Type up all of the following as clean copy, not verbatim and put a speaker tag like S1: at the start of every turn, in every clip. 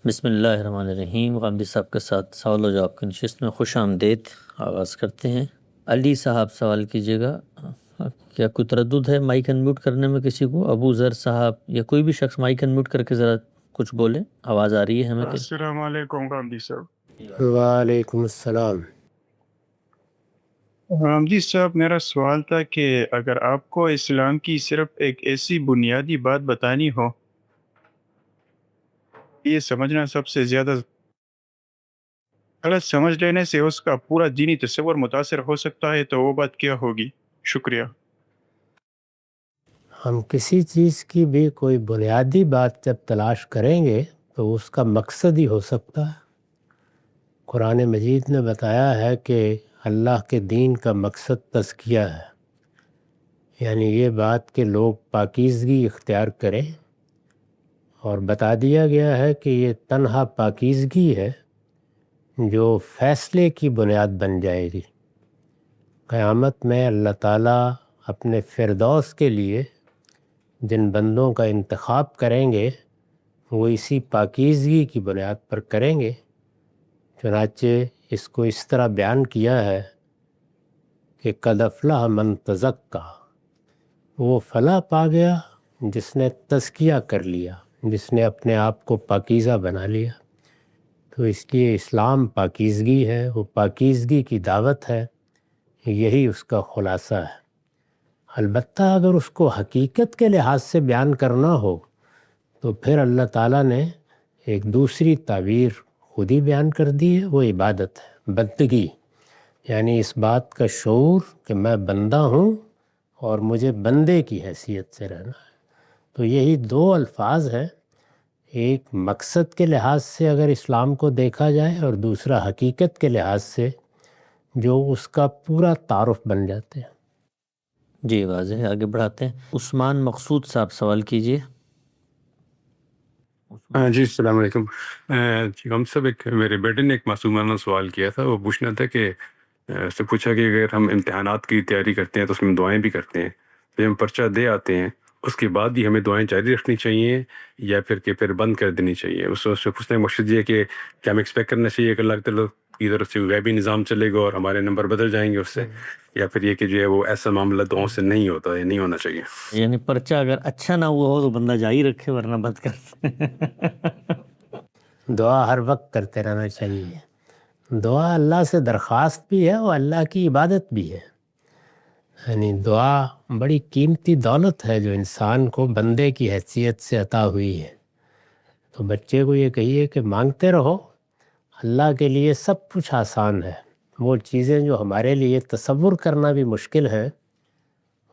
S1: بسم اللہ الرحمن الرحیم۔ غامدی صاحب کے ساتھ سوال و جواب کی نشست میں خوش آمدید آغاز کرتے ہیں۔ علی صاحب سوال کیجیے گا۔ کیا کوئی تردد ہے مائک انمیوٹ کرنے میں کسی کو؟ ابو ذر صاحب یا کوئی بھی شخص مائک انمیوٹ کر کے ذرا کچھ بولے، آواز آ رہی ہے ہمیں؟
S2: السلام علیکم غامدی صاحب۔
S3: وعلیکم السلام۔
S2: غامدی صاحب، میرا سوال تھا کہ اگر آپ کو اسلام کی صرف ایک ایسی بنیادی بات بتانی ہو، یہ سمجھنا سب سے زیادہ غلط سمجھ لینے سے اس کا پورا دینی تصور متاثر ہو سکتا ہے، تو وہ بات کیا ہوگی؟ شکریہ۔
S3: ہم کسی چیز کی بھی کوئی بنیادی بات جب تلاش کریں گے تو اس کا مقصد ہی ہو سکتا ہے۔ قرآن مجید نے بتایا ہے کہ اللہ کے دین کا مقصد تزکیہ ہے، یعنی یہ بات کہ لوگ پاکیزگی اختیار کریں، اور بتا دیا گیا ہے کہ یہ تنہا پاکیزگی ہے جو فیصلے کی بنیاد بن جائے گی۔ قیامت میں اللہ تعالیٰ اپنے فردوس کے لیے جن بندوں کا انتخاب کریں گے وہ اسی پاکیزگی کی بنیاد پر کریں گے۔ چنانچہ اس کو اس طرح بیان کیا ہے کہ قد افلح من تزکیٰ، وہ فلاح پا گیا جس نے تزکیہ کر لیا، جس نے اپنے آپ کو پاکیزہ بنا لیا۔ تو اس لیے اسلام پاکیزگی ہے، وہ پاکیزگی کی دعوت ہے، یہی اس کا خلاصہ ہے۔ البتہ اگر اس کو حقیقت کے لحاظ سے بیان کرنا ہو تو پھر اللہ تعالیٰ نے ایک دوسری تعبیر خود ہی بیان کر دی ہے، وہ عبادت ہے، بندگی، یعنی اس بات کا شعور کہ میں بندہ ہوں اور مجھے بندے کی حیثیت سے رہنا ہے۔ تو یہی دو الفاظ ہیں، ایک مقصد کے لحاظ سے اگر اسلام کو دیکھا جائے، اور دوسرا حقیقت کے لحاظ سے جو اس کا پورا تعارف بن جاتے ہیں۔
S1: جی واضح ہے، آگے بڑھاتے ہیں۔ عثمان مقصود صاحب سوال کیجیے۔
S4: جی السلام علیکم۔ جی ہم سب، ایک میرے بیٹے نے ایک معصومانہ سوال کیا تھا، وہ پوچھنا تھا کہ اس سے پوچھا کہ اگر ہم امتحانات کی تیاری کرتے ہیں تو اس میں دعائیں بھی کرتے ہیں، تو ہم پرچہ دے آتے ہیں اس کے بعد بھی ہمیں دعائیں جاری رکھنی چاہیے یا پھر بند کر دینی چاہیے؟ اس سے پوچھنے کا مقصد یہ ہے کہ کیا ہمیں ایکسپیکٹ کرنا چاہیے کہ اللہ تعالیٰ کی طرف سے غیبی نظام چلے گا اور ہمارے نمبر بدل جائیں گے اس سے، یا پھر یہ کہ جو ہے وہ ایسا معاملہ دعاؤں سے نہیں ہوتا ہے، نہیں ہونا چاہیے؟
S1: یعنی پرچہ اگر اچھا نہ ہوا ہو تو بندہ جاری رکھے، ورنہ بند کر
S3: دعا ہر وقت کرتے رہنا چاہیے۔ دعا اللہ سے درخواست بھی ہے اور اللہ کی عبادت بھی ہے، یعنی دعا بڑی قیمتی دولت ہے جو انسان کو بندے کی حیثیت سے عطا ہوئی ہے۔ تو بچے کو یہ کہیے کہ مانگتے رہو، اللہ کے لیے سب کچھ آسان ہے۔ وہ چیزیں جو ہمارے لیے تصور کرنا بھی مشکل ہے،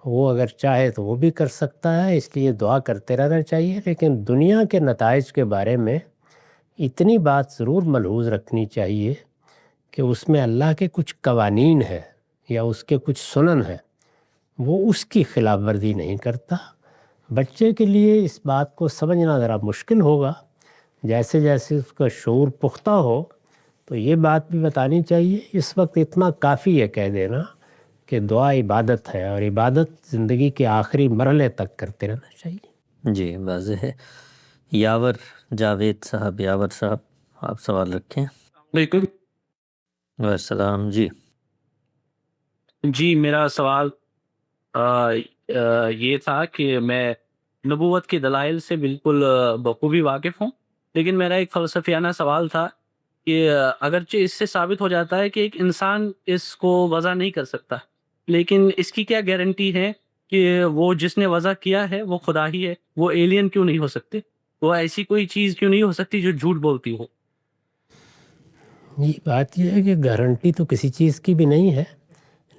S3: وہ اگر چاہے تو وہ بھی کر سکتا ہے، اس لیے دعا کرتے رہنا چاہیے۔ لیکن دنیا کے نتائج کے بارے میں اتنی بات ضرور ملحوظ رکھنی چاہیے کہ اس میں اللہ کے کچھ قوانین ہے یا اس کے کچھ سنن ہے، وہ اس کی خلاف ورزی نہیں کرتا۔ بچے کے لیے اس بات کو سمجھنا ذرا مشکل ہوگا، جیسے جیسے اس کا شعور پختہ ہو تو یہ بات بھی بتانی چاہیے۔ اس وقت اتنا کافی ہے کہہ دینا کہ دعا عبادت ہے، اور عبادت زندگی کے آخری مرحلے تک کرتے رہنا چاہیے۔
S1: جی واضح ہے۔ یاور جاوید صاحب، یاور صاحب آپ سوال رکھیں۔
S5: علیکم۔
S1: السلام۔
S5: جی میرا سوال یہ تھا کہ میں نبوت کے دلائل سے بالکل بخوبی واقف ہوں، لیکن میرا ایک فلسفیانہ سوال تھا کہ اگرچہ اس سے ثابت ہو جاتا ہے کہ ایک انسان اس کو وضع نہیں کر سکتا، لیکن اس کی کیا گارنٹی ہے کہ وہ جس نے وضع کیا ہے وہ خدا ہی ہے؟ وہ ایلین کیوں نہیں ہو سکتے؟ وہ ایسی کوئی چیز کیوں نہیں ہو سکتی جو جھوٹ بولتی ہو؟
S3: یہ بات یہ ہے کہ گارنٹی تو کسی چیز کی بھی نہیں ہے،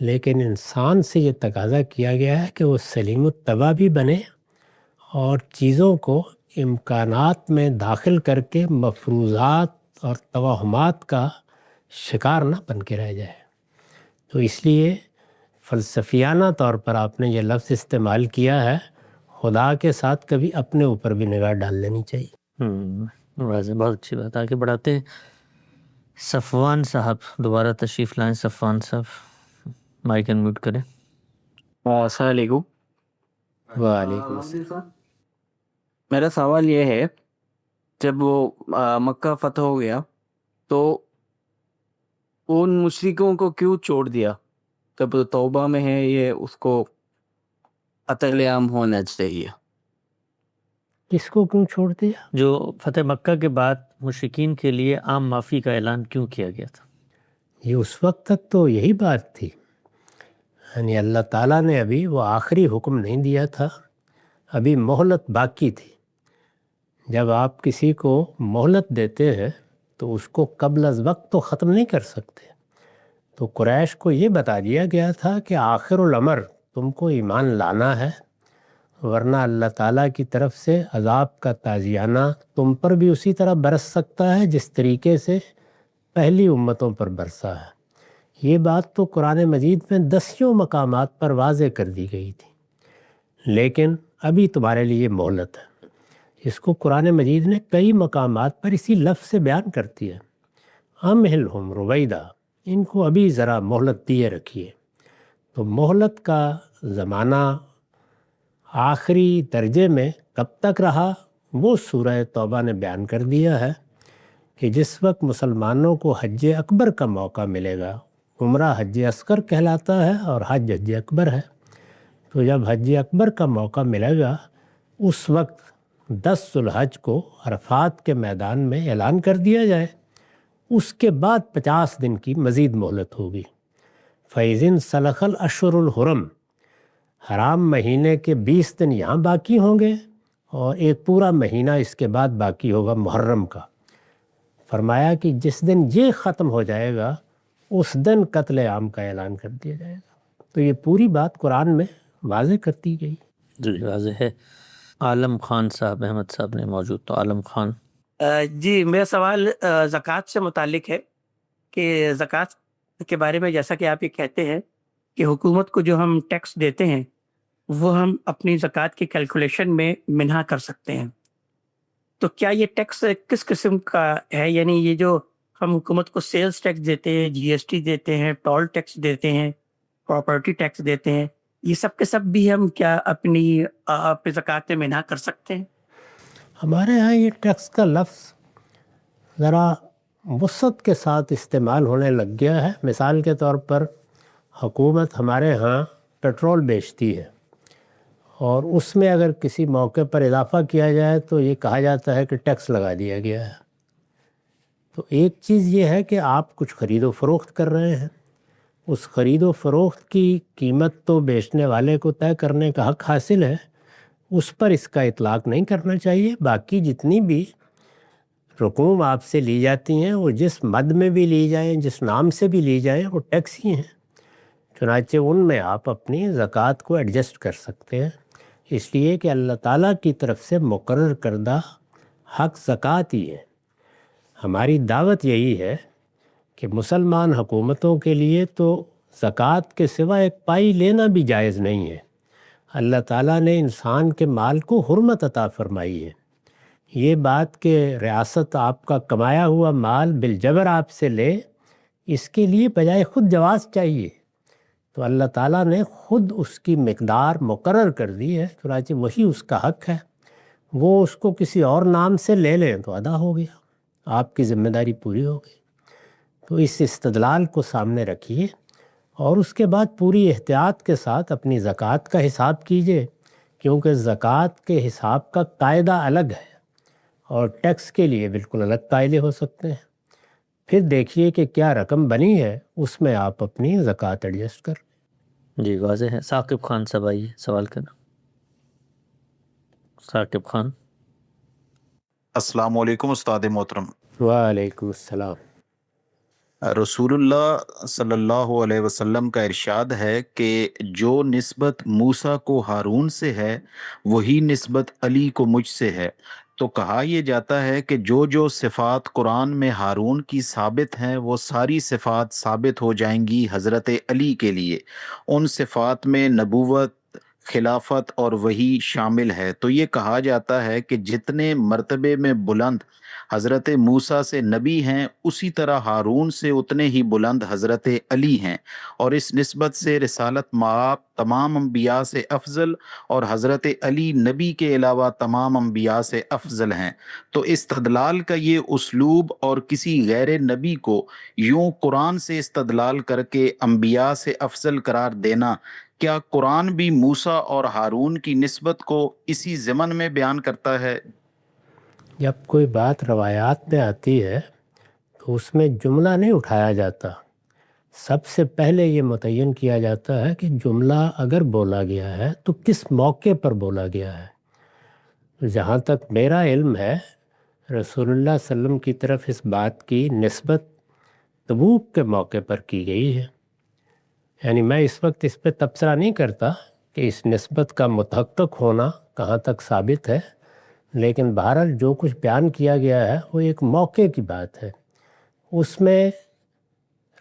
S3: لیکن انسان سے یہ تقاضا کیا گیا ہے کہ وہ سلیم الطبع بھی بنے اور چیزوں کو امکانات میں داخل کر کے مفروضات اور توہمات کا شکار نہ بن کے رہ جائے۔ تو اس لیے فلسفیانہ طور پر آپ نے یہ لفظ استعمال کیا ہے، خدا کے ساتھ کبھی اپنے اوپر بھی نگاہ ڈال لینی چاہیے۔
S1: واضح، بہت اچھی بات۔ آگے بڑھاتے ہیں۔ صفوان صاحب دوبارہ تشریف لائیں۔ صفوان صاحب مائک انمیوٹ کریں۔
S6: السلام علیکم۔
S3: وعلیکم السلام۔
S6: میرا سوال یہ ہے جب وہ مکہ فتح ہو گیا تو ان مشرکوں کو کیوں چھوڑ دیا؟ جب توبہ میں ہے یہ اس کو قتل عام ہونا چاہیے.
S3: کس کو کیوں چھوڑ دیا؟
S1: جو فتح مکہ کے بعد مشرکین کے لیے عام معافی کا اعلان کیوں کیا گیا تھا؟
S3: یہ اس وقت تک تو یہی بات تھی، یعنی اللہ تعالیٰ نے ابھی وہ آخری حکم نہیں دیا تھا، ابھی مہلت باقی تھی. جب آپ کسی کو مہلت دیتے ہیں تو اس کو قبل از وقت تو ختم نہیں کر سکتے. تو قریش کو یہ بتا دیا گیا تھا کہ آخر الامر تم کو ایمان لانا ہے، ورنہ اللہ تعالیٰ کی طرف سے عذاب کا تازیانہ تم پر بھی اسی طرح برس سکتا ہے جس طریقے سے پہلی امتوں پر برسا ہے. یہ بات تو قرآن مجید میں دسیوں مقامات پر واضح کر دی گئی تھی، لیکن ابھی تمہارے لیے مہلت ہے. اس کو قرآن مجید نے کئی مقامات پر اسی لفظ سے بیان کرتی ہے، امہلہم رویدہ، ان کو ابھی ذرا مہلت دیے رکھیے. تو مہلت کا زمانہ آخری درجے میں کب تک رہا وہ سورہ توبہ نے بیان کر دیا ہے کہ جس وقت مسلمانوں کو حج اکبر کا موقع ملے گا. عمرہ حج اصغر کہلاتا ہے اور حج اکبر ہے. تو جب حج اکبر کا موقع ملے گا اس وقت 10 ذو الحج کو عرفات کے میدان میں اعلان کر دیا جائے. اس کے بعد 50 دن کی مزید مہلت ہوگی. فَإِذٍ سَلَخَ الْأَشْهُرُ الْحُرُمُ، حرام مہینے کے 20 دن یہاں باقی ہوں گے اور ایک پورا مہینہ اس کے بعد باقی ہوگا محرم کا. فرمایا کہ جس دن یہ ختم ہو جائے گا اس دن قتل عام کا اعلان کر دیا جائے گا. تو یہ پوری بات قرآن میں واضح کر دی گئی.
S1: جی واضح ہے. عالم خان صاحب، احمد صاحب نے موجود تو عالم خان.
S7: جی میرا سوال زکوٰۃ سے متعلق ہے کہ زکوٰۃ کے بارے میں جیسا کہ آپ یہ کہتے ہیں کہ حکومت کو جو ہم ٹیکس دیتے ہیں وہ ہم اپنی زکوٰۃ کی کیلکولیشن میں منہا کر سکتے ہیں، تو کیا یہ ٹیکس کس قسم کا ہے؟ یعنی یہ جو ہم حکومت کو سیلز ٹیکس دیتے ہیں، جی ایس ٹی دیتے ہیں، ٹول ٹیکس دیتے ہیں، پراپرٹی ٹیکس دیتے ہیں، یہ سب کے سب بھی ہم کیا اپنی زکوٰۃ میں منہا کر سکتے ہیں؟
S3: ہمارے ہاں یہ ٹیکس کا لفظ ذرا وسعت کے ساتھ استعمال ہونے لگ گیا ہے. مثال کے طور پر حکومت ہمارے ہاں پیٹرول بیچتی ہے اور اس میں اگر کسی موقع پر اضافہ کیا جائے تو یہ کہا جاتا ہے کہ ٹیکس لگا دیا گیا ہے. تو ایک چیز یہ ہے کہ آپ کچھ خرید و فروخت کر رہے ہیں، اس خرید و فروخت کی قیمت تو بیچنے والے کو طے کرنے کا حق حاصل ہے، اس پر اس کا اطلاق نہیں کرنا چاہیے. باقی جتنی بھی رقوم آپ سے لی جاتی ہیں وہ جس مد میں بھی لی جائیں، جس نام سے بھی لی جائیں، وہ ٹیکس ہی ہیں. چنانچہ ان میں آپ اپنی زکوٰۃ کو ایڈجسٹ کر سکتے ہیں، اس لیے کہ اللہ تعالیٰ کی طرف سے مقرر کردہ حق زکوٰۃ ہی ہے. ہماری دعوت یہی ہے کہ مسلمان حکومتوں کے لیے تو زکوٰۃ کے سوا ایک پائی لینا بھی جائز نہیں ہے. اللہ تعالیٰ نے انسان کے مال کو حرمت عطا فرمائی ہے. یہ بات کہ ریاست آپ کا کمایا ہوا مال بالجبر آپ سے لے، اس کے لیے بجائے خود جواز چاہیے. تو اللہ تعالیٰ نے خود اس کی مقدار مقرر کر دی ہے، چنانچہ وہی اس کا حق ہے. وہ اس کو کسی اور نام سے لے لیں تو ادا ہو گیا، آپ کی ذمہ داری پوری ہو گئی. تو اس استدلال کو سامنے رکھیے اور اس کے بعد پوری احتیاط کے ساتھ اپنی زکوٰۃ کا حساب کیجیے، کیونکہ زکوٰۃ کے حساب کا قاعدہ الگ ہے اور ٹیکس کے لیے بالکل الگ قاعدے ہو سکتے ہیں. پھر دیکھیے کہ کیا رقم بنی ہے، اس میں آپ اپنی زکوٰۃ ایڈجسٹ کر.
S1: جی واضح ہے. ثاقب خان صاحب آئیے سوال کرنا. ثاقب خان.
S8: السلام علیکم استاد محترم.
S3: وعلیکم السلام.
S8: رسول اللہ صلی اللہ علیہ وسلم کا ارشاد ہے کہ جو نسبت موسیٰ کو ہارون سے ہے وہی نسبت علی کو مجھ سے ہے. تو کہا یہ جاتا ہے کہ جو صفات قرآن میں ہارون کی ثابت ہیں وہ ساری صفات ثابت ہو جائیں گی حضرت علی کے لیے. ان صفات میں نبوت، خلافت اور وحی شامل ہے. تو یہ کہا جاتا ہے کہ جتنے مرتبے میں بلند حضرت موسیٰ سے نبی ہیں اسی طرح ہارون سے اتنے ہی بلند حضرت علی ہیں، اور اس نسبت سے رسالت مآب تمام انبیاء سے افضل اور حضرت علی نبی کے علاوہ تمام انبیاء سے افضل ہیں۔ تو استدلال کا یہ اسلوب اور کسی غیر نبی کو یوں قرآن سے استدلال کر کے انبیاء سے افضل قرار دینا، کیا قرآن بھی موسیٰ اور ہارون کی نسبت کو اسی ضمن میں بیان کرتا ہے؟
S3: جب کوئی بات روایات میں آتی ہے تو اس میں جملہ نہیں اٹھایا جاتا، سب سے پہلے یہ متعین کیا جاتا ہے کہ جملہ اگر بولا گیا ہے تو کس موقع پر بولا گیا ہے۔ جہاں تک میرا علم ہے، رسول اللہ صلی اللہ علیہ وسلم کی طرف اس بات کی نسبت تبوک کے موقع پر کی گئی ہے۔ یعنی میں اس وقت اس پہ تبصرہ نہیں کرتا کہ اس نسبت کا متحقق ہونا کہاں تک ثابت ہے، لیکن بہرحال جو کچھ بیان کیا گیا ہے وہ ایک موقع کی بات ہے۔ اس میں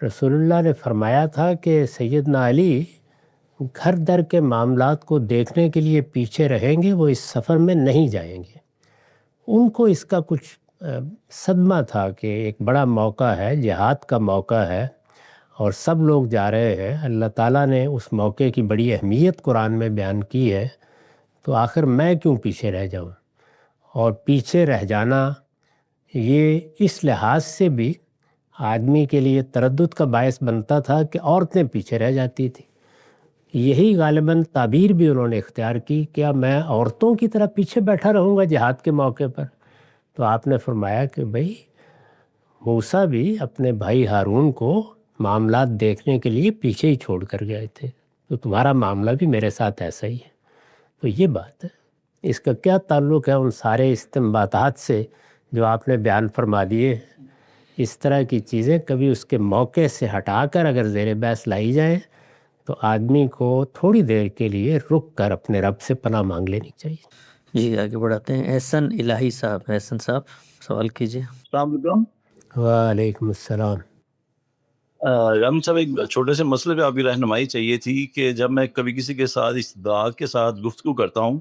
S3: رسول اللہ نے فرمایا تھا کہ سیدنا علی گھر در کے معاملات کو دیکھنے کے لیے پیچھے رہیں گے، وہ اس سفر میں نہیں جائیں گے۔ ان کو اس کا کچھ صدمہ تھا کہ ایک بڑا موقع ہے، جہاد کا موقع ہے اور سب لوگ جا رہے ہیں، اللہ تعالیٰ نے اس موقع کی بڑی اہمیت قرآن میں بیان کی ہے، تو آخر میں کیوں پیچھے رہ جاؤں؟ اور پیچھے رہ جانا یہ اس لحاظ سے بھی آدمی کے لیے تردد کا باعث بنتا تھا کہ عورتیں پیچھے رہ جاتی تھیں۔ یہی غالباً تعبیر بھی انہوں نے اختیار کی، کیا میں عورتوں کی طرح پیچھے بیٹھا رہوں گا جہاد کے موقع پر؟ تو آپ نے فرمایا کہ بھئی موسیٰ بھی اپنے بھائی ہارون کو معاملات دیکھنے کے لیے پیچھے ہی چھوڑ کر گئے تھے، تو تمہارا معاملہ بھی میرے ساتھ ایسا ہی ہے۔ تو یہ بات ہے، اس کا کیا تعلق ہے ان سارے استنباطات سے جو آپ نے بیان فرما دیے؟ اس طرح کی چیزیں کبھی اس کے موقع سے ہٹا کر اگر زیر بحث لائی جائیں تو آدمی کو تھوڑی دیر کے لیے رک کر اپنے رب سے پناہ مانگ لینی چاہیے۔
S1: جی آگے بڑھاتے ہیں۔ احسن الہی صاحب، احسن صاحب سوال کیجیے۔
S9: السلام علیکم۔
S3: وعلیکم السلام۔
S9: ہم سب ایک چھوٹے سے مسئلے پہ آپ کی رہنمائی چاہیے تھی کہ جب میں کبھی کسی کے ساتھ استدعا کے ساتھ گفتگو کرتا ہوں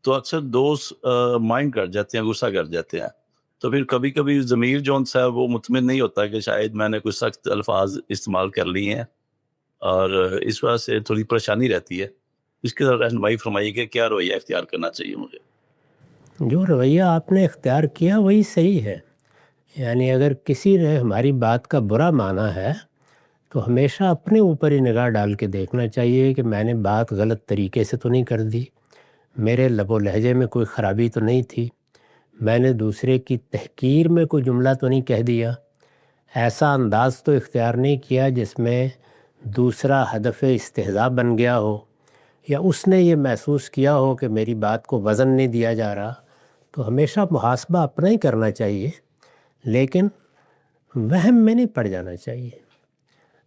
S9: تو اکثر دوست مائنڈ کر جاتے ہیں، غصہ کر جاتے ہیں، تو پھر کبھی کبھی ضمیر جو ان سے ہے وہ مطمئن نہیں ہوتا کہ شاید میں نے کوئی سخت الفاظ استعمال کر لیے ہیں، اور اس وجہ سے تھوڑی پریشانی رہتی ہے۔ اس کی طرف رہنمائی فرمائیے کہ کیا رویہ اختیار کرنا چاہیے مجھے۔
S3: جو رویہ آپ نے اختیار کیا وہی صحیح ہے، یعنی اگر کسی نے ہماری بات کا برا مانا ہے تو ہمیشہ اپنے اوپر ہی نگاہ ڈال کے دیکھنا چاہیے کہ میں نے بات غلط طریقے سے تو نہیں کر دی، میرے لب و لہجے میں کوئی خرابی تو نہیں تھی، میں نے دوسرے کی تحقیر میں کوئی جملہ تو نہیں کہہ دیا، ایسا انداز تو اختیار نہیں کیا جس میں دوسرا ہدف استہزاء بن گیا ہو، یا اس نے یہ محسوس کیا ہو کہ میری بات کو وزن نہیں دیا جا رہا۔ تو ہمیشہ محاسبہ اپنا ہی کرنا چاہیے، لیکن وہم میں نہیں پڑ جانا چاہیے۔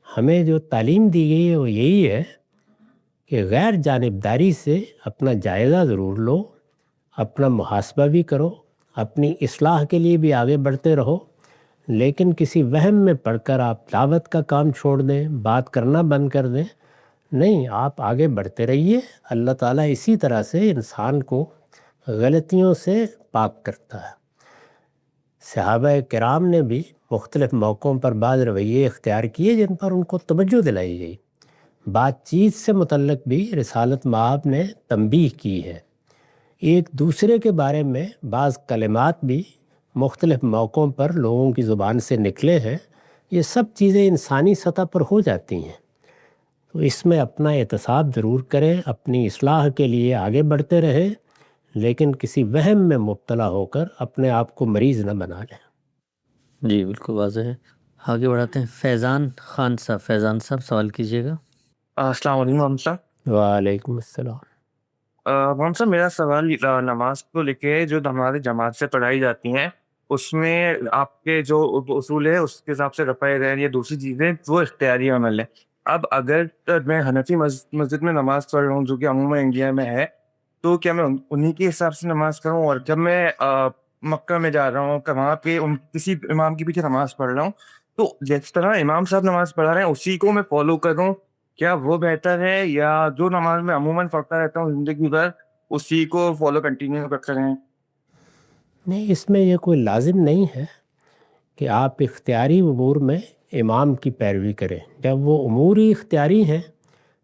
S3: ہمیں جو تعلیم دی گئی ہے وہ یہی ہے کہ غیر جانبداری سے اپنا جائزہ ضرور لو، اپنا محاسبہ بھی کرو، اپنی اصلاح کے لیے بھی آگے بڑھتے رہو، لیکن کسی وہم میں پڑھ کر آپ دعوت کا کام چھوڑ دیں، بات کرنا بند کر دیں، نہیں، آپ آگے بڑھتے رہیے۔ اللہ تعالیٰ اسی طرح سے انسان کو غلطیوں سے پاک کرتا ہے۔ صحابہ کرام نے بھی مختلف موقعوں پر بعض رویے اختیار کیے جن پر ان کو توجہ دلائی گئی۔ بات چیت سے متعلق بھی رسالت مآب نے تنبیہ کی ہے۔ ایک دوسرے کے بارے میں بعض کلمات بھی مختلف موقعوں پر لوگوں کی زبان سے نکلے ہیں، یہ سب چیزیں انسانی سطح پر ہو جاتی ہیں، تو اس میں اپنا احتساب ضرور کریں، اپنی اصلاح کے لیے آگے بڑھتے رہیں، لیکن کسی وہم میں مبتلا ہو کر اپنے آپ کو مریض نہ بنا لیں۔
S1: جی بالکل واضح ہے۔ آگے بڑھاتے ہیں۔ فیضان خان صاحب، فیضان صاحب سوال کیجیے گا۔
S10: السلام علیکم محمد صاحب۔
S3: وعلیکم السلام۔
S10: محمد صاحب، میرا سوال نماز کو لے کے جو ہماری جماعت سے پڑھائی جاتی ہیں اس میں آپ کے جو اصول ہے اس کے حساب سے رفع دین یا دوسری چیزیں وہ اختیاری عمل ہے۔ اب اگر میں حنفی مسجد میں نماز پڑھ رہا ہوں جو کہ عموماً انڈیا میں ہے، تو کیا میں انہی کے حساب سے نماز کروں؟ اور جب میں مکہ میں جا رہا ہوں کہ وہاں پہ کسی امام کے پیچھے نماز پڑھ رہا ہوں، تو جس طرح امام صاحب نماز پڑھا رہے ہیں اسی کو میں فالو کروں، کیا وہ بہتر ہے، یا جو نماز میں عموماً پڑھتا رہتا ہوں زندگی بھر اسی کو فالو کنٹینیو کرتے رہیں؟
S3: نہیں، اس میں یہ کوئی لازم نہیں ہے کہ آپ اختیاری امور میں امام کی پیروی کریں۔ جب وہ امور ہی اختیاری ہیں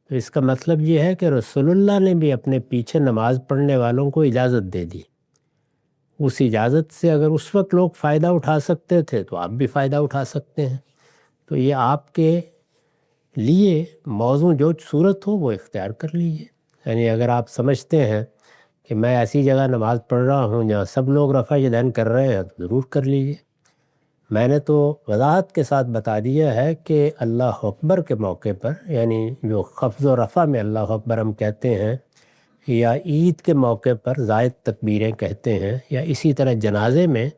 S3: تو تو اس کا مطلب یہ ہے کہ رسول اللہ نے بھی اپنے پیچھے نماز پڑھنے والوں کو اجازت دے دی. اس اجازت سے اگر اس وقت لوگ فائدہ اٹھا سکتے تھے تو آپ بھی فائدہ اٹھا سکتے ہیں. تو یہ آپ کے لیے موضوع جو صورت ہو وہ اختیار کر لیجیے. یعنی اگر آپ سمجھتے ہیں کہ میں ایسی جگہ نماز پڑھ رہا ہوں جہاں سب لوگ رفع یدین کر رہے ہیں تو ضرور کر لیجیے. میں نے تو وضاحت کے ساتھ بتا دیا ہے کہ اللہ اکبر کے موقع پر، یعنی جو خفض و رفع میں اللہ اکبر ہم کہتے ہیں، یا عید کے موقع پر زائد تکبیریں کہتے ہیں، یا اسی طرح جنازے میں،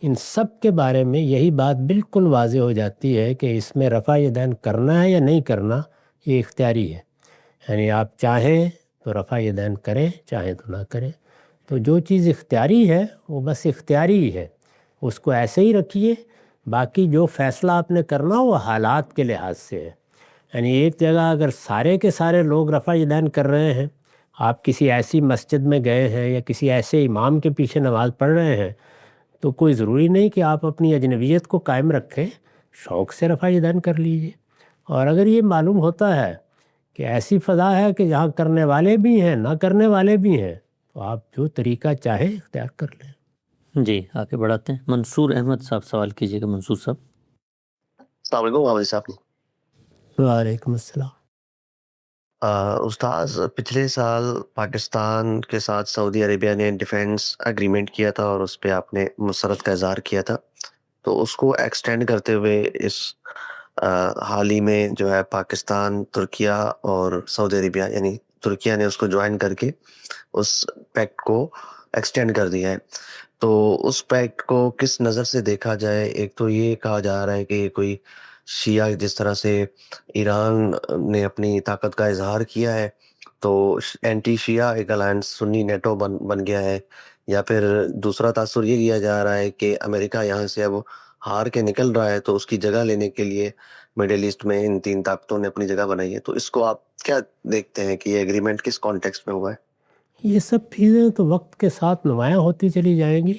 S3: ان سب کے بارے میں یہی بات بالکل واضح ہو جاتی ہے کہ اس میں رفع یدین کرنا ہے یا نہیں کرنا یہ اختیاری ہے. یعنی آپ چاہیں تو رفع یدین کریں، چاہیں تو نہ کریں. تو جو چیز اختیاری ہے وہ بس اختیاری ہی ہے، اس کو ایسے ہی رکھیے. باقی جو فیصلہ آپ نے کرنا وہ حالات کے لحاظ سے ہے. یعنی ایک جگہ اگر سارے کے سارے لوگ رفع یدین کر رہے ہیں، آپ کسی ایسی مسجد میں گئے ہیں یا کسی ایسے امام کے پیچھے نماز پڑھ رہے ہیں، تو کوئی ضروری نہیں کہ آپ اپنی اجنبیت کو قائم رکھیں، شوق سے رفع یدین کر لیجیے. اور اگر یہ معلوم ہوتا ہے کہ ایسی فضا ہے کہ جہاں کرنے والے بھی ہیں نہ کرنے والے بھی ہیں، تو آپ جو طریقہ چاہیں اختیار کر لیں.
S1: جی آگے بڑھاتے ہیں. منصور احمد صاحب سوال کیجیے گا. منصور صاحب.
S11: السلام علیکم عامر صاحب.
S3: وعلیکم السلام.
S11: استاذ، پچھلے سال پاکستان کے ساتھ سعودی عربیہ نے ڈیفینس ایگریمنٹ کیا تھا اور اس پہ آپ نے مسرت کا اظہار کیا تھا. تو اس کو ایکسٹینڈ کرتے ہوئے اس حال ہی میں جو ہے پاکستان، ترکیہ اور سعودی عربیہ، یعنی ترکیہ نے اس کو جوائن کر کے اس پیکٹ کو ایکسٹینڈ کر دیا ہے. تو اس پیکٹ کو کس نظر سے دیکھا جائے؟ ایک تو یہ کہا جا رہا ہے کہ کوئی شیعہ، جس طرح سے ایران نے اپنی طاقت کا اظہار کیا ہے، تو اینٹی شیعہ ایک الائنس سنی نیٹو بن گیا ہے. یا پھر دوسرا تاثر یہ کیا جا رہا ہے کہ امریکہ یہاں سے اب ہار کے نکل رہا ہے، تو اس کی جگہ لینے کے لیے مڈل ایسٹ میں ان تین طاقتوں نے اپنی جگہ بنائی ہے. تو اس کو آپ کیا دیکھتے ہیں کہ یہ ایگریمنٹ کس کانٹیکسٹ میں ہوا ہے؟
S3: یہ سب چیزیں تو وقت کے ساتھ نمایاں ہوتی چلی جائیں گی.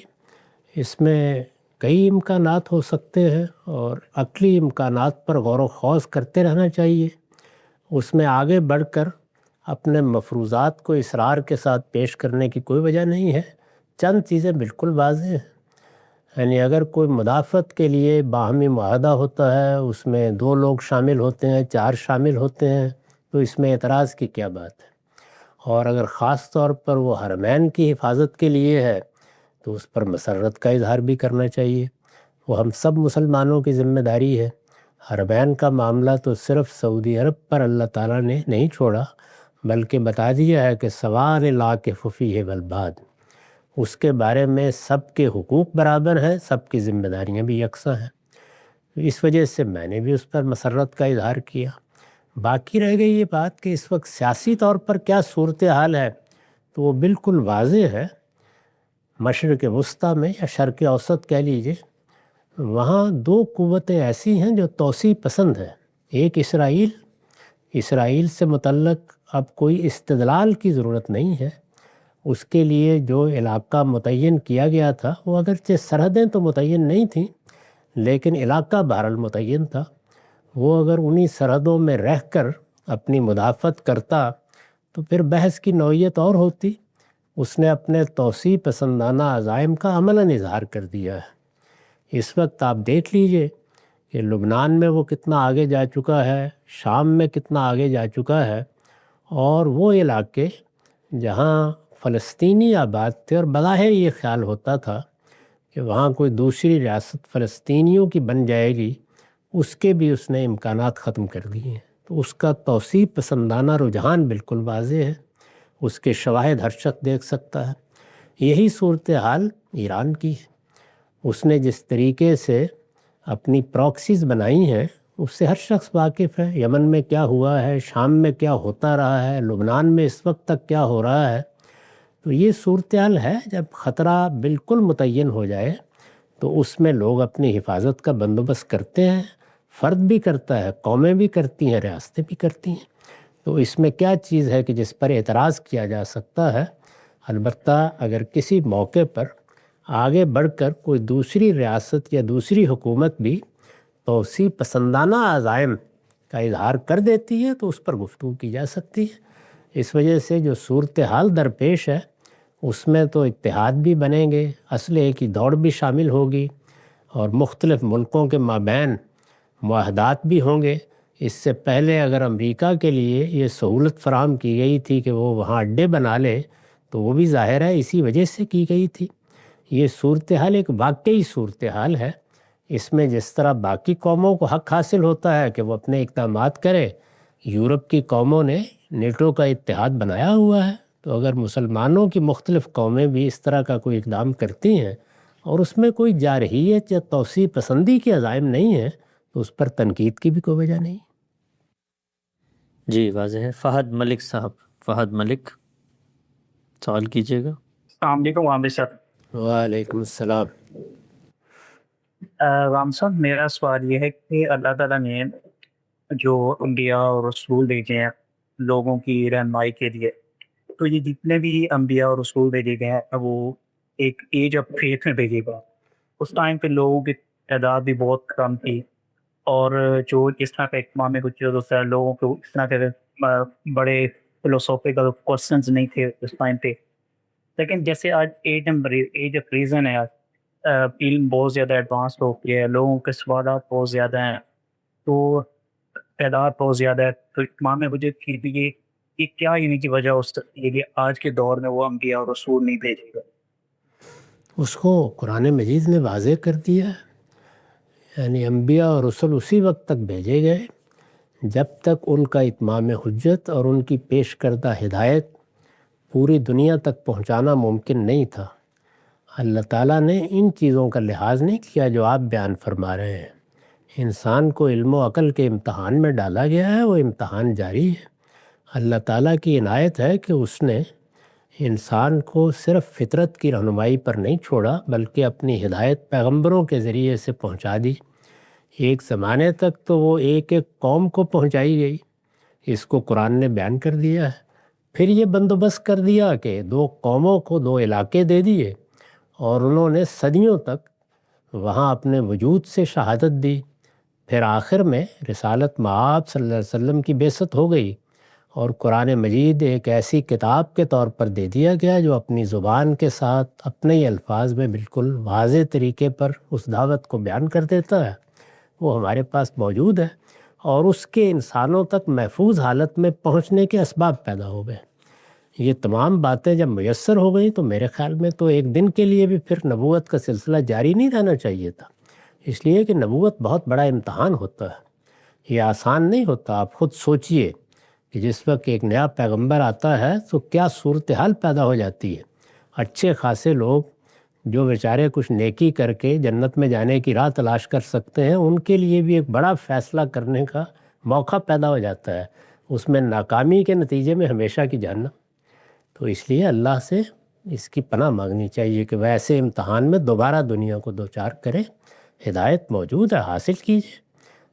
S3: اس میں کئی امکانات ہو سکتے ہیں اور عقلی امکانات پر غور و خوض کرتے رہنا چاہیے. اس میں آگے بڑھ کر اپنے مفروضات کو اصرار کے ساتھ پیش کرنے کی کوئی وجہ نہیں ہے. چند چیزیں بالکل واضح ہیں. یعنی اگر کوئی مدافعت کے لیے باہمی معاہدہ ہوتا ہے، اس میں 2 لوگ شامل ہوتے ہیں، 4 شامل ہوتے ہیں، تو اس میں اعتراض کی کیا بات ہے؟ اور اگر خاص طور پر وہ حرمین کی حفاظت کے لیے ہے تو اس پر مسرت کا اظہار بھی کرنا چاہیے. وہ ہم سب مسلمانوں کی ذمہ داری ہے. حرمین کا معاملہ تو صرف سعودی عرب پر اللہ تعالیٰ نے نہیں چھوڑا، بلکہ بتا دیا ہے کہ سوال لاکف فیہ والباد، اس کے بارے میں سب کے حقوق برابر ہیں، سب کی ذمہ داریاں بھی یکساں ہیں. اس وجہ سے میں نے بھی اس پر مسرت کا اظہار کیا. باقی رہ گئی یہ بات کہ اس وقت سیاسی طور پر کیا صورتحال ہے، تو وہ بالکل واضح ہے. مشرق وسطیٰ میں یا شرق اوسط کہہ لیجئے، وہاں 2 قوتیں ایسی ہیں جو توسیع پسند ہیں. ایک اسرائیل سے متعلق اب کوئی استدلال کی ضرورت نہیں ہے. اس کے لیے جو علاقہ متعین کیا گیا تھا، وہ اگرچہ سرحدیں تو متعین نہیں تھیں لیکن علاقہ بہرحال متعین تھا. وہ اگر انہی سرحدوں میں رہ کر اپنی مدافعت کرتا تو پھر بحث کی نوعیت اور ہوتی. اس نے اپنے توسیع پسندانہ عزائم کا عملاً اظہار کر دیا ہے. اس وقت آپ دیکھ لیجئے کہ لبنان میں وہ کتنا آگے جا چکا ہے، شام میں کتنا آگے جا چکا ہے، اور وہ علاقے جہاں فلسطینی آباد تھے اور بظاہر یہ خیال ہوتا تھا کہ وہاں کوئی دوسری ریاست فلسطینیوں کی بن جائے گی، اس کے بھی اس نے امکانات ختم کر دیے ہیں. تو اس کا توسیع پسندانہ رجحان بالکل واضح ہے. اس کے شواہد ہر شخص دیکھ سکتا ہے. یہی صورتحال ایران کی ہے. اس نے جس طریقے سے اپنی پراکسیز بنائی ہیں اس سے ہر شخص واقف ہے. یمن میں کیا ہوا ہے، شام میں کیا ہوتا رہا ہے، لبنان میں اس وقت تک کیا ہو رہا ہے. تو یہ صورتحال ہے. جب خطرہ بالکل متعین ہو جائے تو اس میں لوگ اپنی حفاظت کا بندوبست کرتے ہیں. فرد بھی کرتا ہے، قومیں بھی کرتی ہیں، ریاستیں بھی کرتی ہیں. تو اس میں کیا چیز ہے کہ جس پر اعتراض کیا جا سکتا ہے؟ البتہ اگر کسی موقع پر آگے بڑھ کر کوئی دوسری ریاست یا دوسری حکومت بھی توسیع پسندانہ عزائم کا اظہار کر دیتی ہے تو اس پر گفتگو کی جا سکتی ہے۔ اس وجہ سے جو صورتحال درپیش ہے اس میں تو اتحاد بھی بنیں گے، اسلحے کی دوڑ بھی شامل ہوگی، اور مختلف ملکوں کے مابین معاہدات بھی ہوں گے۔ اس سے پہلے اگر امریکہ کے لیے یہ سہولت فراہم کی گئی تھی کہ وہ وہاں اڈے بنا لے تو وہ بھی ظاہر ہے اسی وجہ سے کی گئی تھی۔ یہ صورتحال ایک واقعی صورتحال ہے، اس میں جس طرح باقی قوموں کو حق حاصل ہوتا ہے کہ وہ اپنے اقدامات کریں، یورپ کی قوموں نے نیٹو کا اتحاد بنایا ہوا ہے، تو اگر مسلمانوں کی مختلف قومیں بھی اس طرح کا کوئی اقدام کرتی ہیں اور اس میں کوئی جارحیت یا توسیع پسندی کے عزائم نہیں ہیں تو اس پر تنقید کی بھی کوئی وجہ نہیں۔
S1: جی واضح ہے۔ فہد ملک صاحب، فہد ملک سوال کیجیے گا۔
S12: السلام علیکم وعلیکم السلام۔
S3: وعلیکم السلام۔
S12: رام صاحب، میرا سوال یہ ہے کہ اللہ تعالیٰ نے جو انبیاء اور رسول بھیجے ہیں لوگوں کی رہنمائی کے لیے، تو یہ جتنے بھی انبیاء اور رسول بھیجے گئے ہیں وہ ایک ایج آف فیتھ میں بھیجے گا۔ اس ٹائم پہ لوگوں کی تعداد بھی بہت کم تھی، اور جو اس طرح کا اہتمام میں کچھ دوسرا لوگوں کو اس طرح کے بڑے فلوسافیکل کوشچنز نہیں تھے اس ٹائم پہ۔ لیکن جیسے آج ایج آف ریزن ہے، علم بہت زیادہ ایڈوانس ہو گیا ہے، لوگوں کے سوالات بہت زیادہ ہیں، تو تعداد بہت زیادہ ہے، تو اہتمام میں مجھے یہ کیا ہونے کی وجہ ہو سکتی ہے کہ آج کے دور میں وہ انبیاء اور رسول نہیں بھیجے گا؟
S3: اس کو قرآن مجید نے واضح کر دیا ہے، یعنی انبیاء اور رسول اسی وقت تک بھیجے گئے جب تک ان کا اتمام حجت اور ان کی پیش کردہ ہدایت پوری دنیا تک پہنچانا ممکن نہیں تھا۔ اللہ تعالیٰ نے ان چیزوں کا لحاظ نہیں کیا جو آپ بیان فرما رہے ہیں۔ انسان کو علم و عقل کے امتحان میں ڈالا گیا ہے، وہ امتحان جاری ہے۔ اللہ تعالیٰ کی عنایت ہے کہ اس نے انسان کو صرف فطرت کی رہنمائی پر نہیں چھوڑا بلکہ اپنی ہدایت پیغمبروں کے ذریعے سے پہنچا دی۔ ایک زمانے تک تو وہ ایک ایک قوم کو پہنچائی گئی، اس کو قرآن نے بیان کر دیا ہے۔ پھر یہ بندوبست کر دیا کہ 2 قوموں کو 2 علاقے دے دیے، اور انہوں نے صدیوں تک وہاں اپنے وجود سے شہادت دی۔ پھر آخر میں رسالت مآب صلی اللہ علیہ وسلم کی بعثت ہو گئی، اور قرآن مجید ایک ایسی کتاب کے طور پر دے دیا گیا جو اپنی زبان کے ساتھ اپنے ہی الفاظ میں بالکل واضح طریقے پر اس دعوت کو بیان کر دیتا ہے۔ وہ ہمارے پاس موجود ہے، اور اس کے انسانوں تک محفوظ حالت میں پہنچنے کے اسباب پیدا ہو گئے۔ یہ تمام باتیں جب میسر ہو گئی تو میرے خیال میں تو ایک دن کے لیے بھی پھر نبوت کا سلسلہ جاری نہیں رہنا چاہیے تھا، اس لیے کہ نبوت بہت بڑا امتحان ہوتا ہے، یہ آسان نہیں ہوتا۔ آپ خود سوچئے کہ جس وقت ایک نیا پیغمبر آتا ہے تو کیا صورتحال پیدا ہو جاتی ہے۔ اچھے خاصے لوگ جو بیچارے کچھ نیکی کر کے جنت میں جانے کی راہ تلاش کر سکتے ہیں، ان کے لیے بھی ایک بڑا فیصلہ کرنے کا موقع پیدا ہو جاتا ہے، اس میں ناکامی کے نتیجے میں ہمیشہ کی جہنم۔ تو اس لیے اللہ سے اس کی پناہ مانگنی چاہیے کہ وہ ایسے امتحان میں دوبارہ دنیا کو دوچار کرے۔ ہدایت موجود ہے، حاصل کیجیے۔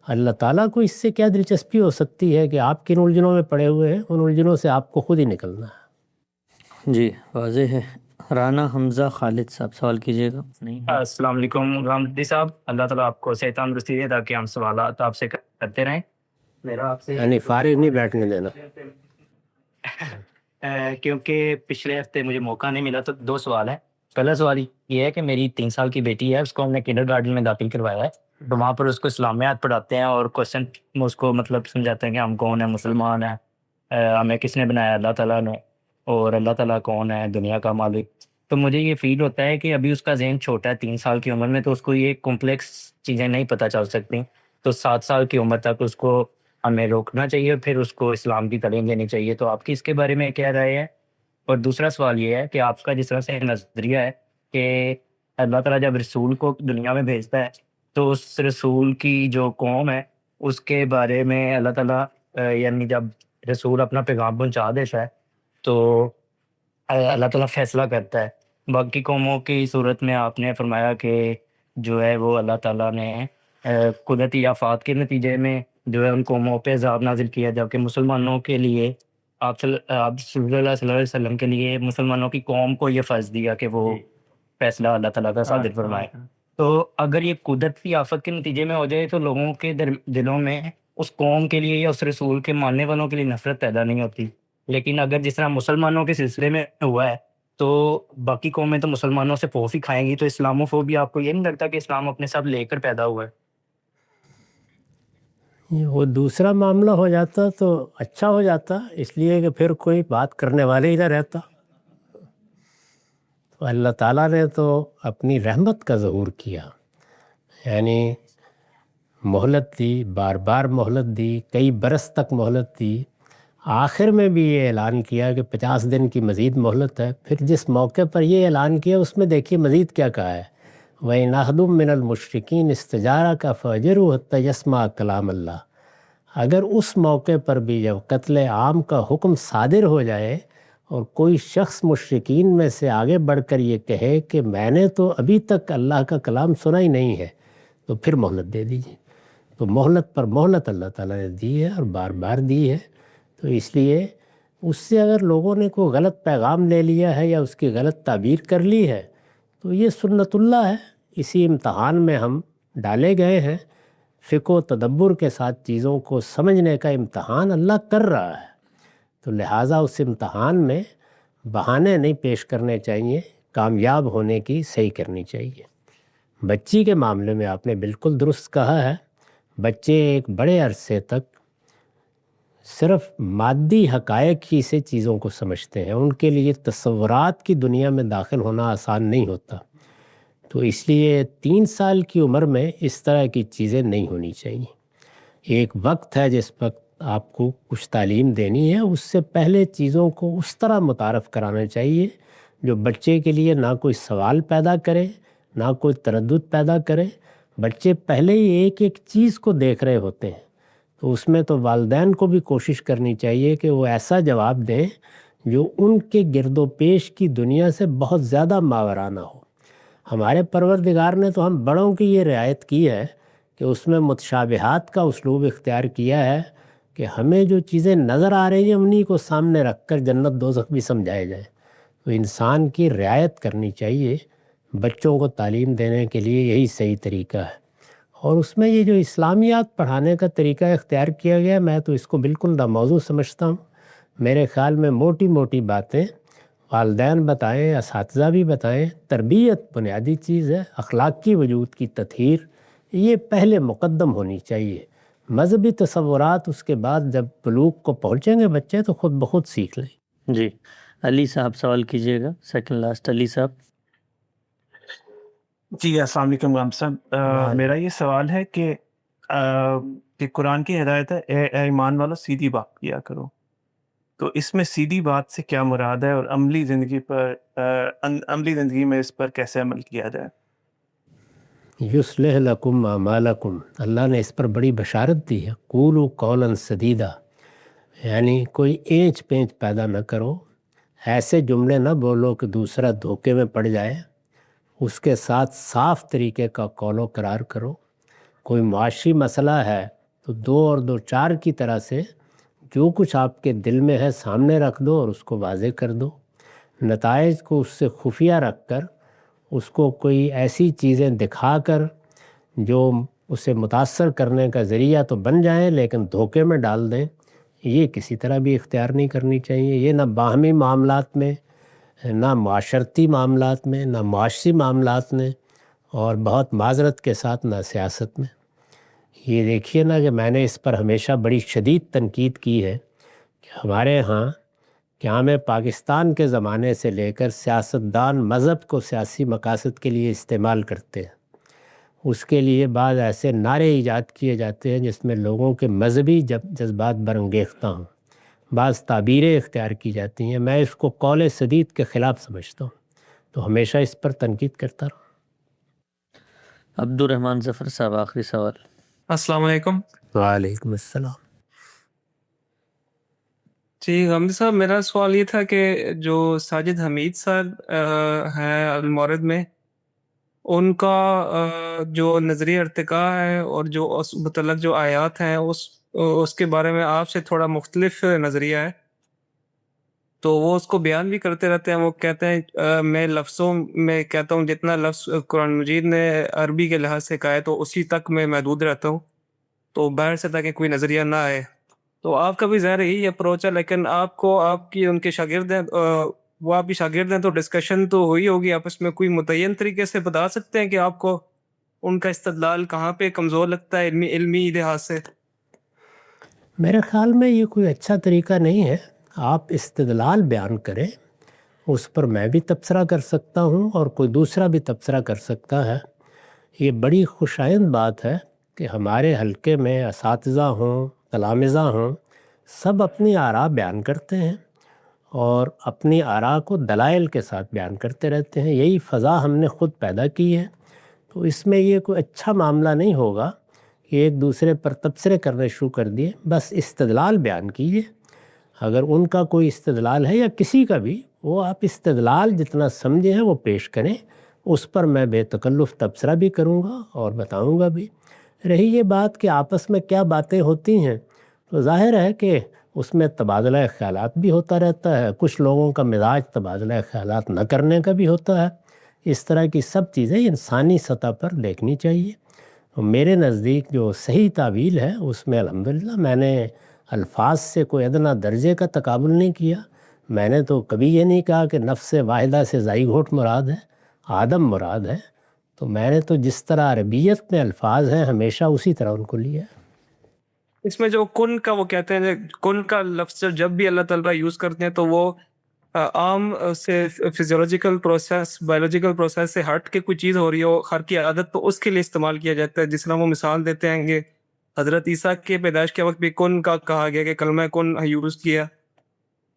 S3: اللہ تعالیٰ کو اس سے کیا دلچسپی ہو سکتی ہے کہ آپ کن الجھنوں میں پڑے ہوئے ہیں، ان الجھنوں سے آپ کو خود ہی نکلنا ہے۔
S1: جی واضح ہے۔ رانا حمزہ خالد صاحب سوال کیجیے گا۔
S12: السلام علیکم رام صاحب، اللہ تعالیٰ آپ کو صحت تندرستی دے تاکہ ہم سوالات آپ سے کرتے رہیں۔ میرا آپ سے
S3: یعنی فارغ نہیں بیٹھنے دینا۔
S12: کیونکہ پچھلے ہفتے مجھے موقع نہیں ملا تو 2 سوال ہیں۔ پہلا سوال یہ ہے کہ میری 3 سال کی بیٹی ہے، اس کو ہم نے کنڈر گارڈن میں داخل کروایا ہے، تو وہاں پر اس کو اسلامیات پڑھاتے ہیں اور کوشچن اس کو مطلب سمجھاتے ہیں کہ ہم کون ہیں، مسلمان ہیں، ہمیں کس نے بنایا، اللہ تعالیٰ نے، اور اللہ تعالیٰ کون ہے، دنیا کا مالک۔ تو مجھے یہ فیل ہوتا ہے کہ ابھی اس کا ذہن چھوٹا ہے، 3 سال کی عمر میں، تو اس کو یہ کمپلیکس چیزیں نہیں پتہ چل سکتی، تو 7 سال کی عمر تک اس کو ہمیں روکنا چاہیے، پھر اس کو اسلام کی تعلیم دینی چاہیے۔ تو آپ کی اس کے بارے میں کیا رائے ہے؟ اور دوسرا سوال یہ ہے کہ آپ کا جس طرح سے نظریہ ہے کہ اللہ تعالیٰ جب رسول کو دنیا میں بھیجتا ہے تو اس رسول کی جو قوم ہے اس کے بارے میں اللہ تعالیٰ یعنی جب رسول اپنا پیغام پہنچا دیتا ہے تو اللہ تعالیٰ فیصلہ کرتا ہے۔ باقی قوموں کی صورت میں آپ نے فرمایا کہ جو ہے وہ اللہ تعالیٰ نے قدرتی آفات کے نتیجے میں جو ہے ان قوموں پہ عذاب نازل کیا، جبکہ مسلمانوں کے لیے آپ صلی اللہ علیہ وسلم کے لیے مسلمانوں کی قوم کو یہ فرض دیا کہ وہ فیصلہ اللہ تعالیٰ کا صادر فرمائے۔ تو اگر یہ قدرتی آفت کے نتیجے میں ہو جائے تو لوگوں کے دلوں میں اس قوم کے لیے یا اس رسول کے ماننے والوں کے لیے نفرت پیدا نہیں ہوتی. لیکن اگر جس طرح مسلمانوں کے سلسلے میں ہوا ہے تو باقی قومیں تو مسلمانوں سے خوف ہی کھائیں گی. تو اسلاموفوبیا آپ کو یہ نہیں لگتا کہ اسلام اپنے ساتھ لے کر پیدا ہوا ہے؟
S3: وہ دوسرا معاملہ ہو جاتا تو اچھا ہو جاتا، اس لیے کہ پھر کوئی بات کرنے والے ہی نہ رہتا. تو اللہ تعالیٰ نے تو اپنی رحمت کا ظہور کیا، یعنی مہلت دی، بار بار مہلت دی، کئی برس تک مہلت دی. آخر میں بھی یہ اعلان کیا کہ 50 دن کی مزید مہلت ہے. پھر جس موقع پر یہ اعلان کیا اس میں دیکھیے مزید کیا کہا ہے، وَإِنْ أَحَدٌ مِّنَ الْمُشْرِكِينَ اسْتَجَارَكَ فَأَجِرْهُ حَتَّى يَسْمَعَ كَلَامَ اللَّهِ. اگر اس موقع پر بھی جب قتل عام کا حکم صادر ہو جائے اور کوئی شخص مشرکین میں سے آگے بڑھ کر یہ کہے کہ میں نے تو ابھی تک اللہ کا کلام سنا ہی نہیں ہے، تو پھر مہلت دے دیجیے. تو مہلت پر مہلت اللہ تعالیٰ نے دی ہے اور بار بار دی ہے. تو اس لیے اس سے اگر لوگوں نے کوئی غلط پیغام لے لیا ہے یا اس کی غلط تعبیر کر لی ہے تو یہ سنت اللہ ہے. اسی امتحان میں ہم ڈالے گئے ہیں. فقہ و تدبر کے ساتھ چیزوں کو سمجھنے کا امتحان اللہ کر رہا ہے. تو لہٰذا اس امتحان میں بہانے نہیں پیش کرنے چاہیے، کامیاب ہونے کی صحیح کرنی چاہیے. بچی کے معاملے میں آپ نے بالکل درست کہا ہے. بچے ایک بڑے عرصے تک صرف مادی حقائق ہی سے چیزوں کو سمجھتے ہیں، ان کے لیے تصورات کی دنیا میں داخل ہونا آسان نہیں ہوتا. تو اس لیے 3 سال کی عمر میں اس طرح کی چیزیں نہیں ہونی چاہیے. ایک وقت ہے جس وقت آپ کو کچھ تعلیم دینی ہے، اس سے پہلے چیزوں کو اس طرح متعارف کرانا چاہیے جو بچے کے لیے نہ کوئی سوال پیدا کرے نہ کوئی تردد پیدا کرے. بچے پہلے ہی ایک ایک چیز کو دیکھ رہے ہوتے ہیں، تو اس میں تو والدین کو بھی کوشش کرنی چاہیے کہ وہ ایسا جواب دیں جو ان کے گرد و پیش کی دنیا سے بہت زیادہ ماورانہ ہو. ہمارے پروردگار نے تو ہم بڑوں کی یہ رعایت کی ہے کہ اس میں متشابہات کا اسلوب اختیار کیا ہے کہ ہمیں جو چیزیں نظر آ رہی ہیں انہی کو سامنے رکھ کر جنت دوزخ بھی سمجھائے جائے. تو انسان کی رعایت کرنی چاہیے. بچوں کو تعلیم دینے کے لیے یہی صحیح طریقہ ہے. اور اس میں یہ جو اسلامیات پڑھانے کا طریقہ اختیار کیا گیا، میں تو اس کو بالکل ناموضوع سمجھتا ہوں. میرے خیال میں موٹی موٹی باتیں والدین بتائیں، اساتذہ بھی بتائیں. تربیت بنیادی چیز ہے، اخلاقی وجود کی تطہیر یہ پہلے مقدم ہونی چاہیے. مذہبی تصورات اس کے بعد جب بلوغ کو پہنچیں گے بچے تو خود بخود سیکھ لیں.
S1: جی علی صاحب سوال کیجیے گا، سیکنڈ لاسٹ علی صاحب.
S10: جی السلام علیکم غام صاحب. میرا یہ سوال ہے کہ قرآن کی ہدایت ہے اے ایمان والو سیدھی بات کیا کرو، تو اس میں سیدھی بات سے کیا مراد ہے اور عملی زندگی میں اس پر کیسے عمل کیا جائے؟
S3: یصلح لکم اعمالکم، اللہ نے اس پر بڑی بشارت دی ہے. قولوا قولا سدیدا، یعنی کوئی اینچ پینچ پیدا نہ کرو، ایسے جملے نہ بولو کہ دوسرا دھوکے میں پڑ جائے. اس کے ساتھ صاف طریقے کا قول و قرار کرو. کوئی معاشی مسئلہ ہے تو 2 اور 2 4 کی طرح سے جو کچھ آپ کے دل میں ہے سامنے رکھ دو اور اس کو واضح کر دو. نتائج کو اس سے خفیہ رکھ کر اس کو کوئی ایسی چیزیں دکھا کر جو اسے متاثر کرنے کا ذریعہ تو بن جائیں لیکن دھوکے میں ڈال دیں، یہ کسی طرح بھی اختیار نہیں کرنی چاہیے. یہ نہ باہمی معاملات میں، نہ معاشرتی معاملات میں، نہ معاشی معاملات میں، اور بہت معذرت کے ساتھ نہ سیاست میں. یہ دیکھیے نا کہ میں نے اس پر ہمیشہ بڑی شدید تنقید کی ہے کہ ہمارے ہاں قیام پاکستان کے زمانے سے لے کر سیاستدان مذہب کو سیاسی مقاصد کے لیے استعمال کرتے ہیں. اس کے لیے بعض ایسے نعرے ایجاد کیے جاتے ہیں جس میں لوگوں کے مذہبی جذبات برانگیختہ ہوں. بعض تعبیریں اختیار کی جاتی ہیں، میں اس کو قول سدید کے خلاف سمجھتا ہوں. تو ہمیشہ اس پر تنقید کرتا رہوں.
S1: عبد الرحمن ظفر صاحب آخری سوال.
S13: السلام علیکم.
S3: وعلیکم السلام.
S13: جی غامدی صاحب، میرا سوال یہ تھا کہ جو ساجد حمید صاحب ہیں المورد میں، ان کا جو نظریہ ارتقاء ہے اور جو اس متعلق جو آیات ہیں اس کے بارے میں آپ سے تھوڑا مختلف نظریہ ہے. تو وہ اس کو بیان بھی کرتے رہتے ہیں. وہ کہتے ہیں میں لفظوں میں کہتا ہوں جتنا لفظ قرآن مجید نے عربی کے لحاظ سے کہا ہے تو اسی تک میں محدود رہتا ہوں. تو باہر سے تاکہ کوئی نظریہ نہ آئے. تو آپ کا بھی ظاہر یہی اپروچ ہے، لیکن آپ کو آپ کی ان کے شاگرد ہیں، وہ آپ کی شاگرد ہیں، تو ڈسکشن تو ہوئی ہوگی آپس میں. کوئی متعین طریقے سے بتا سکتے ہیں کہ آپ کو ان کا استدلال کہاں پہ کمزور لگتا ہے علمی لحاظ سے؟
S3: میرے خیال میں یہ کوئی اچھا طریقہ نہیں ہے. آپ استدلال بیان کریں، اس پر میں بھی تبصرہ کر سکتا ہوں اور کوئی دوسرا بھی تبصرہ کر سکتا ہے. یہ بڑی خوشائند بات ہے کہ ہمارے حلقے میں اساتذہ ہوں، تلامذہ ہوں، سب اپنی آراء بیان کرتے ہیں اور اپنی آراء کو دلائل کے ساتھ بیان کرتے رہتے ہیں. یہی فضا ہم نے خود پیدا کی ہے. تو اس میں یہ کوئی اچھا معاملہ نہیں ہوگا کہ ایک دوسرے پر تبصرے کرنے شروع کر دیے. بس استدلال بیان کیجیے. اگر ان کا کوئی استدلال ہے یا کسی کا بھی، وہ آپ استدلال جتنا سمجھے ہیں وہ پیش کریں. اس پر میں بے تکلف تبصرہ بھی کروں گا اور بتاؤں گا بھی. رہی یہ بات کہ آپس میں کیا باتیں ہوتی ہیں، تو ظاہر ہے کہ اس میں تبادلہ خیالات بھی ہوتا رہتا ہے. کچھ لوگوں کا مزاج تبادلہ خیالات نہ کرنے کا بھی ہوتا ہے. اس طرح کی سب چیزیں انسانی سطح پر دیکھنی چاہیے. میرے نزدیک جو صحیح تعویل ہے اس میں الحمدللہ میں نے الفاظ سے کوئی ادنیٰ درجے کا تقابل نہیں کیا. میں نے تو کبھی یہ نہیں کہا کہ نفس واحدہ سے زائگوٹ مراد ہے، آدم مراد ہے. تو میں نے تو جس طرح عربیت میں الفاظ ہیں ہمیشہ اسی طرح ان کو لیا.
S13: اس میں جو کن کا وہ کہتے ہیں، کن کا لفظ جب بھی اللہ تعالیٰ یوز کرتے ہیں تو وہ عام سے فزیولوجیکل پروسیس، بایولوجیکل پروسیس سے ہٹ کے کوئی چیز ہو رہی ہو، ہر کی عادت، تو اس کے لیے استعمال کیا جاتا ہے. جس طرح وہ مثال دیتے ہیں کہ حضرت عیسیٰ کے پیدائش کے وقت بھی کن کا کہا گیا کہ کلمہ کن یوز کیا.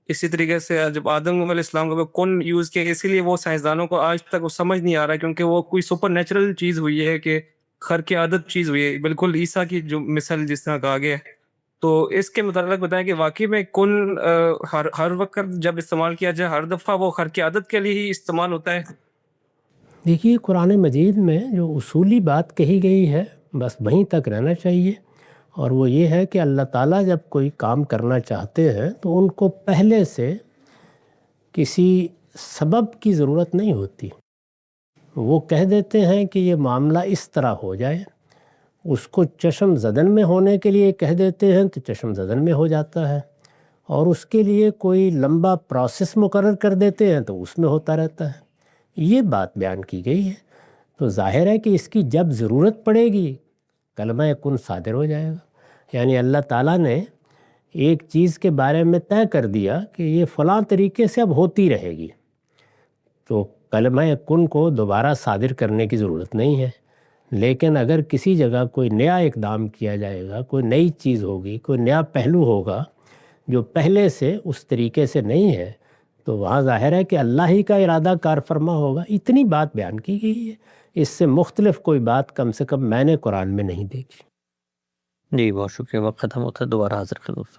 S13: اسی طریقے سے جب آدم علیہ السلام کو کن یوز کیا، اسی لیے وہ سائنسدانوں کو آج تک وہ سمجھ نہیں آ رہا، کیونکہ وہ کوئی سپر نیچرل چیز ہوئی ہے کہ خرق عادت چیز ہوئی ہے، بالکل عیسیٰ کی جو مثل جس طرح کہا گیا ہے. تو اس کے متعلق بتائیں کہ واقعی میں کن ہر وقت جب استعمال کیا جائے، ہر دفعہ وہ خرق عادت کے لیے ہی استعمال ہوتا ہے؟
S3: دیکھیے قرآن مجید میں جو اصولی بات کہی گئی ہے بس وہیں تک رہنا چاہیے. اور وہ یہ ہے کہ اللہ تعالیٰ جب کوئی کام کرنا چاہتے ہیں تو ان کو پہلے سے کسی سبب کی ضرورت نہیں ہوتی. وہ کہہ دیتے ہیں کہ یہ معاملہ اس طرح ہو جائے. اس کو چشم زدن میں ہونے کے لیے کہہ دیتے ہیں تو چشم زدن میں ہو جاتا ہے، اور اس کے لیے کوئی لمبا پروسیس مقرر کر دیتے ہیں تو اس میں ہوتا رہتا ہے. یہ بات بیان کی گئی ہے. تو ظاہر ہے کہ اس کی جب ضرورت پڑے گی کلمہ کن صادر ہو جائے گا. یعنی اللہ تعالیٰ نے ایک چیز کے بارے میں طے کر دیا کہ یہ فلاں طریقے سے اب ہوتی رہے گی، تو کلمہ کن کو دوبارہ صادر کرنے کی ضرورت نہیں ہے. لیکن اگر کسی جگہ کوئی نیا اقدام کیا جائے گا، کوئی نئی چیز ہوگی، کوئی نیا پہلو ہوگا جو پہلے سے اس طریقے سے نہیں ہے، تو وہاں ظاہر ہے کہ اللہ ہی کا ارادہ کار فرما ہوگا. اتنی بات بیان کی گئی ہے. اس سے مختلف کوئی بات کم سے کم میں نے قرآن میں نہیں دیکھی.
S1: جی بہت شکریہ. وقت ختم ہوتا ہے، دوبارہ حاضر خدمت.